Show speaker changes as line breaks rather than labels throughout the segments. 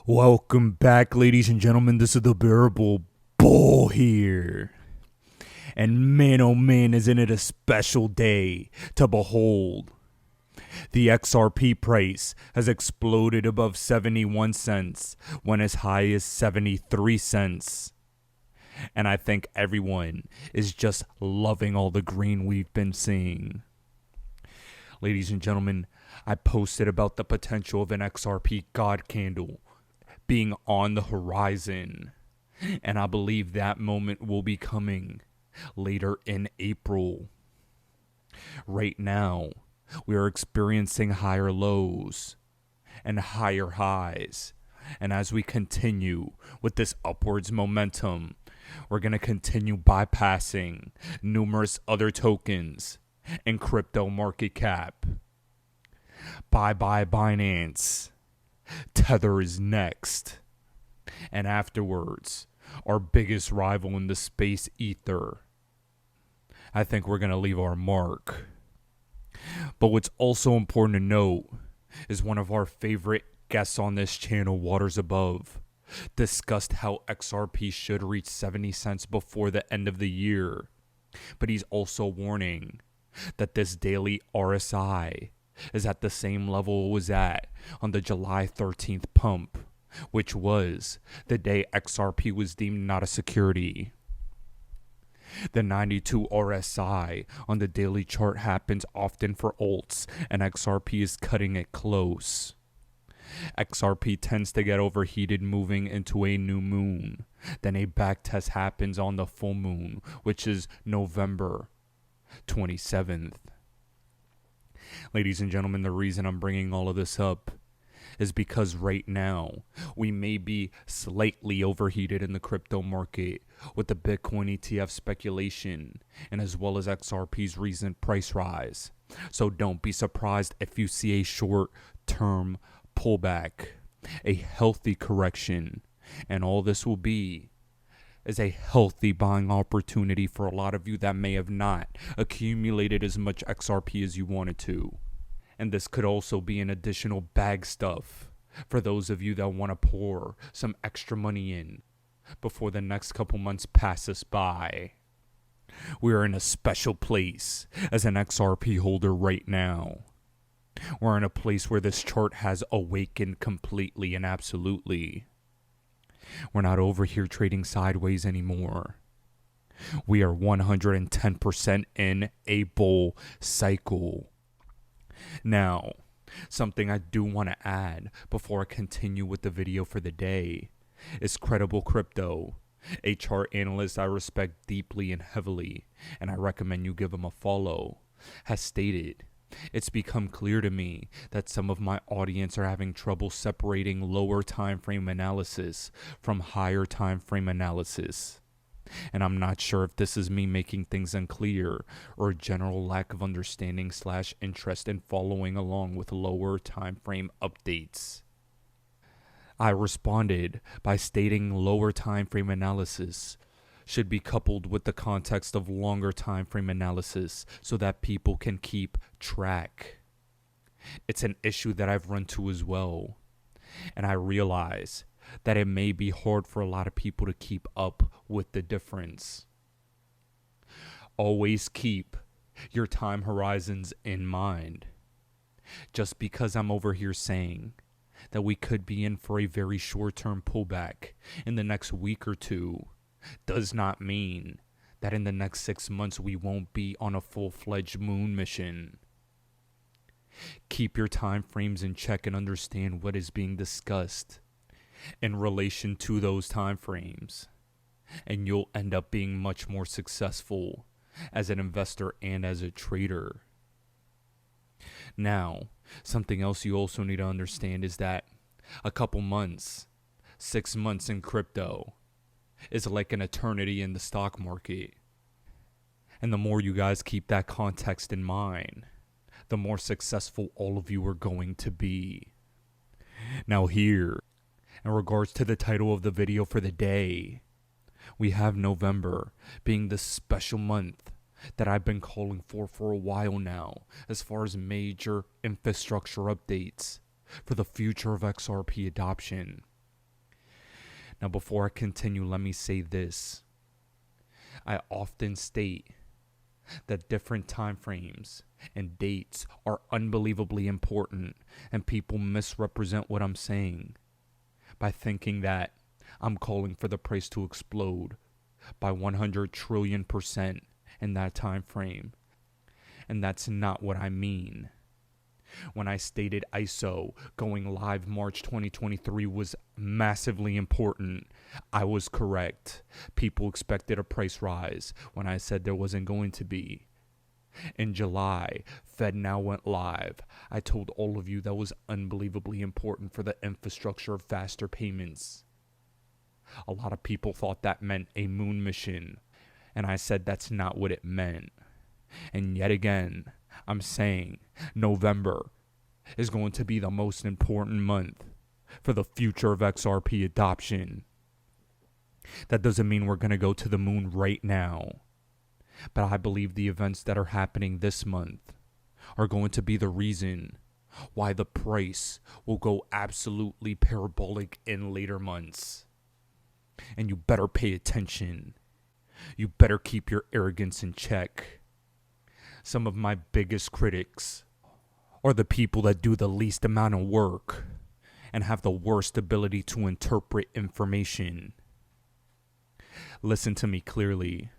Welcome back, ladies and gentlemen. This is the Bearable Bull here. And man, oh man, isn't it a special day to behold. The XRP price has exploded above 71 cents, when as high as 73 cents. And I think everyone is just loving all the green we've been seeing. Ladies and gentlemen, I posted about the potential of an XRP God candle being on the horizon, and I believe that moment will be coming later in April. Right now, we are experiencing higher lows and higher highs, and as we continue with this upwards momentum, we're going to continue bypassing numerous other tokens and crypto market cap. Bye Binance. Tether is next. And afterwards, our biggest rival in the space, Ether. I think we're going to leave our mark. But what's also important to note is one of our favorite guests on this channel, Waters Above, discussed how XRP should reach 70 cents before the end of the year. But he's also warning that this daily RSI is at the same level it was at on the July 13th pump, which was the day XRP was deemed not a security. The 92 RSI on the daily chart happens often for alts, and XRP is cutting it close. XRP tends to get overheated moving into a new moon. Then a backtest happens on the full moon, which is November 27th. Ladies and gentlemen, the reason I'm bringing all of this up is because right now we may be slightly overheated in the crypto market with the Bitcoin ETF speculation and as well as XRP's recent price rise. So don't be surprised if you see a short-term pullback, a healthy correction, and all this will be is a healthy buying opportunity for a lot of you that may have not accumulated as much XRP as you wanted to. And this could also be an additional bag stuff for those of you that want to pour some extra money in before the next couple months pass us by. We are in a special place as an XRP holder right now. We're in a place where this chart has awakened completely and absolutely. We're not over here trading sideways anymore. We are 110% in a bull cycle. Now, something I do want to add before I continue with the video for the day is Credible Crypto, a chart analyst I respect deeply and heavily, and I recommend you give him a follow, has stated, "It's become clear to me that some of my audience are having trouble separating lower time frame analysis from higher time frame analysis. And I'm not sure if this is me making things unclear or a general lack of understanding / interest in following along with lower time frame updates." I responded by stating lower time frame analysis should be coupled with the context of longer time frame analysis so that people can keep track. It's an issue that I've run to as well, and I realize that it may be hard for a lot of people to keep up with the difference. Always keep your time horizons in mind. Just because I'm over here saying that we could be in for a very short-term pullback in the next week or two does not mean that in the next 6 months we won't be on a full-fledged moon mission. Keep your time frames in check and understand what is being discussed in relation to those time frames, and you'll end up being much more successful as an investor and as a trader. Now, something else you also need to understand is that a couple months, 6 months in crypto is like an eternity in the stock market. And the more you guys keep that context in mind, the more successful all of you are going to be. Now here, in regards to the title of the video for the day, we have November being the special month that I've been calling for a while now as far as major infrastructure updates for the future of XRP adoption. Now, before I continue, let me say this. I often state that different time frames and dates are unbelievably important, and people misrepresent what I'm saying by thinking that I'm calling for the price to explode by 100 trillion% in that time frame. And that's not what I mean. When I stated ISO going live March 2023 was massively important, I was correct. People expected a price rise when I said there wasn't going to be. In July, FedNow went live. I told all of you that was unbelievably important for the infrastructure of faster payments. A lot of people thought that meant a moon mission, and I said that's not what it meant. And yet again, I'm saying November is going to be the most important month for the future of XRP adoption. That doesn't mean we're going to go to the moon right now, but I believe the events that are happening this month are going to be the reason why the price will go absolutely parabolic in later months. And you better pay attention. You better keep your arrogance in check. Some of my biggest critics are the people that do the least amount of work and have the worst ability to interpret information. Listen to me clearly.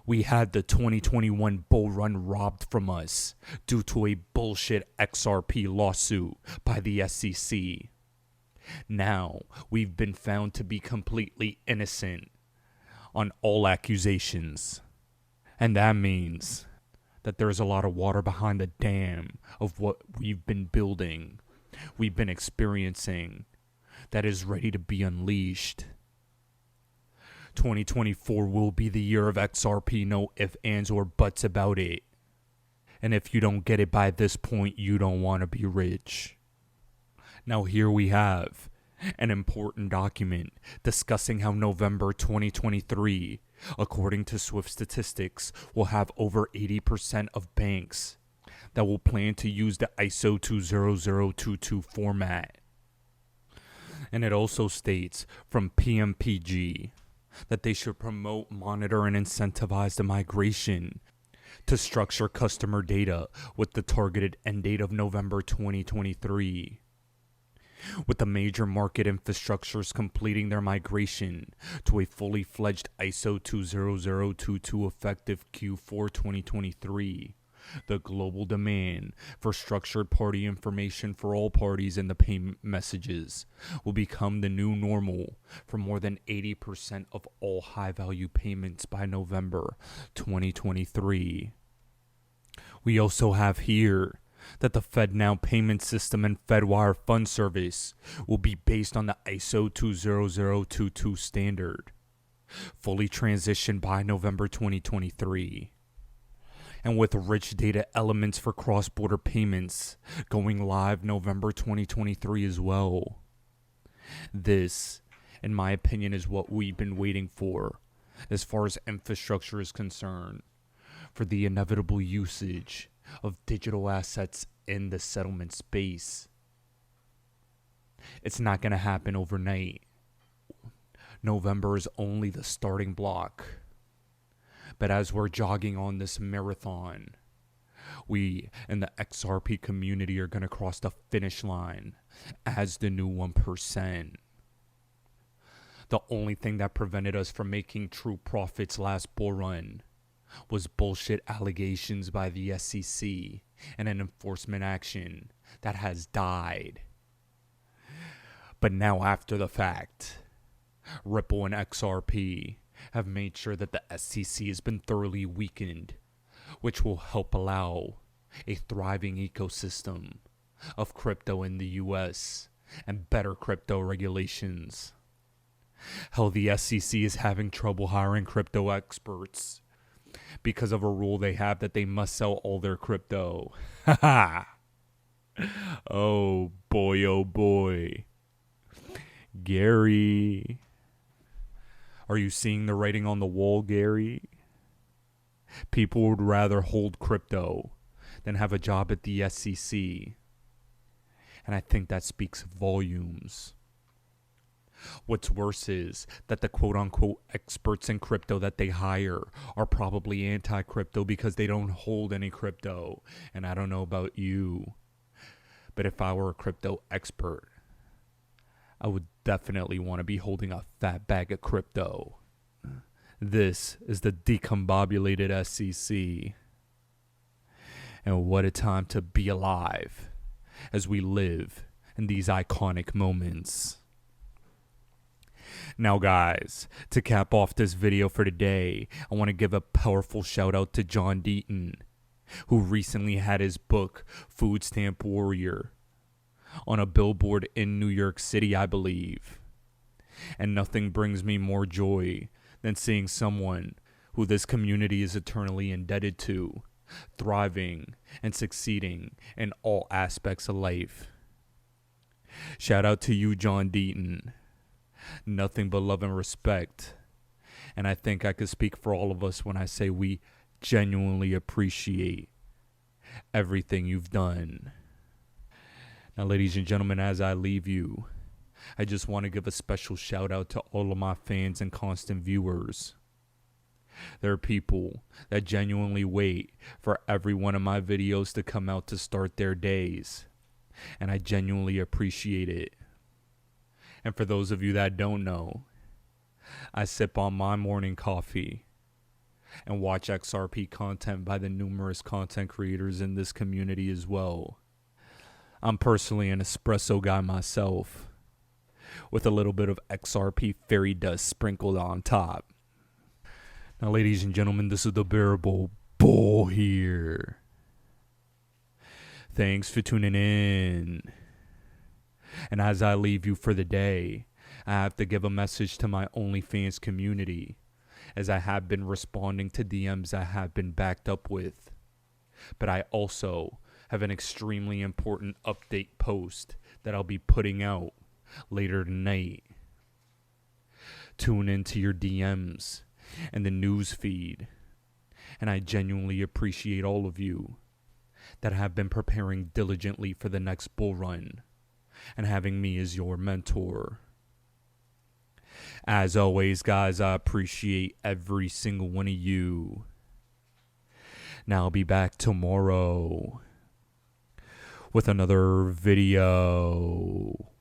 We had the 2021 Bullrun robbed from us due to a bullshit XRP lawsuit by the SEC. Now, we've been found to be completely innocent on all accusations. And that means that there's a lot of water behind the dam of what we've been building, we've been experiencing, that is ready to be unleashed. 2024 will be the year of XRP, no ifs, ands, or buts about it. And if you don't get it by this point, you don't want to be rich. Now here we have an important document discussing how November 2023, according to Swift Statistics, will have over 80% of banks that will plan to use the ISO 20022 format. And it also states from PMPG that they should promote, monitor, and incentivize the migration to structure customer data with the targeted end date of November 2023. With the major market infrastructures completing their migration to a fully fledged ISO 20022 effective Q4 2023, the global demand for structured party information for all parties in the payment messages will become the new normal for more than 80% of all high-value payments by November 2023. We also have here that the FedNow payment system and FedWire fund service will be based on the ISO 20022 standard, fully transitioned by November 2023. And with rich data elements for cross-border payments going live November 2023 as well. This, in my opinion, is what we've been waiting for as far as infrastructure is concerned, for the inevitable usage of digital assets in the settlement space. It's not going to happen overnight. November is only the starting block. But as we're jogging on this marathon, we in the XRP community are going to cross the finish line as the new 1%. The only thing that prevented us from making true profits last bull run was bullshit allegations by the SEC and an enforcement action that has died. But now after the fact, Ripple and XRP have made sure that the SEC has been thoroughly weakened, which will help allow a thriving ecosystem of crypto in the US and better crypto regulations. Hell, the SEC is having trouble hiring crypto experts because of a rule they have that they must sell all their crypto. Oh boy, oh boy. Gary. Are you seeing the writing on the wall, Gary? People would rather hold crypto than have a job at the SEC. And I think that speaks volumes. What's worse is that the quote unquote experts in crypto that they hire are probably anti crypto because they don't hold any crypto. And I don't know about you, but if I were a crypto expert, I would definitely want to be holding a fat bag of crypto. This is the decombobulated SEC. And what a time to be alive as we live in these iconic moments. Now, guys, to cap off this video for today, I want to give a powerful shout out to John Deaton, who recently had his book, Food Stamp Warrior, on a billboard in New York City, I believe. And nothing brings me more joy than seeing someone who this community is eternally indebted to, thriving and succeeding in all aspects of life. Shout out to you, John Deaton. Nothing but love and respect. And I think I could speak for all of us when I say we genuinely appreciate everything you've done. Now, ladies and gentlemen, as I leave you, I just want to give a special shout out to all of my fans and constant viewers. There are people that genuinely wait for every one of my videos to come out to start their days, and I genuinely appreciate it. And for those of you that don't know, I sip on my morning coffee and watch XRP content by the numerous content creators in this community as well. I'm personally an espresso guy myself, with a little bit of XRP fairy dust sprinkled on top. Now, ladies and gentlemen, this is the Bearable Bull here. Thanks for tuning in. And as I leave you for the day, I have to give a message to my OnlyFans community, as I have been responding to DMs I have been backed up with. But I also have an extremely important update post that I'll be putting out later tonight. Tune into your DMs and the news feed, and I genuinely appreciate all of you that have been preparing diligently for the next bull run and having me as your mentor. As always, guys, I appreciate every single one of you. Now I'll be back tomorrow with another video.